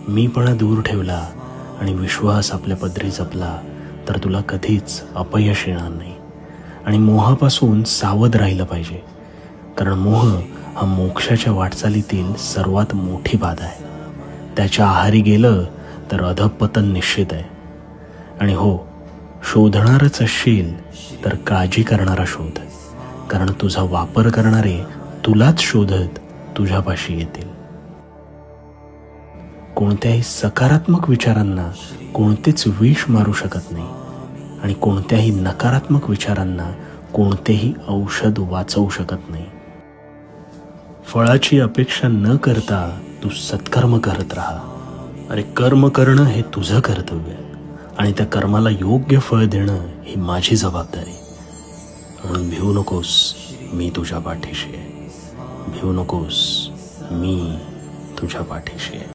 मीपणा दूर ठेवला आणि विश्वास आपल्या पदरी जपला तर तुला कधीच अपयश येणार नाही. आणि मोहापासून सावध राहिलं पाहिजे, कारण मोह हा मोक्षाच्या वाटचालीतील सर्वात मोठी बाधा आहे. त्याच्या आहारी गेलं तर अधःपतन निश्चित आहे. आणि हो, शोधणारच असशील तर काळजी करणारा शोध, कारण तुझा वापर करणारे तुलाच शोधत तुझ्यापाशी येतील. कोणत्याही सकारात्मक विचारांना कोणतेच विष मारू शकत नाही आणि कोणत्याही नकारात्मक विचारांना कोणतेही औषध वाचवू शकत नाही. फळाची अपेक्षा न करता तू सत्कर्म करत राहा. अरे, कर्म करणं हे तुझं कर्तव्य आहे आणि त्या कर्माला योग्य फळ देणं ही माझी जबाबदारी. म्हणून भिवू नकोस, मी तुझ्या पाठीशी आहे. भिवू नकोस, मी तुझ्या पाठीशी आहे.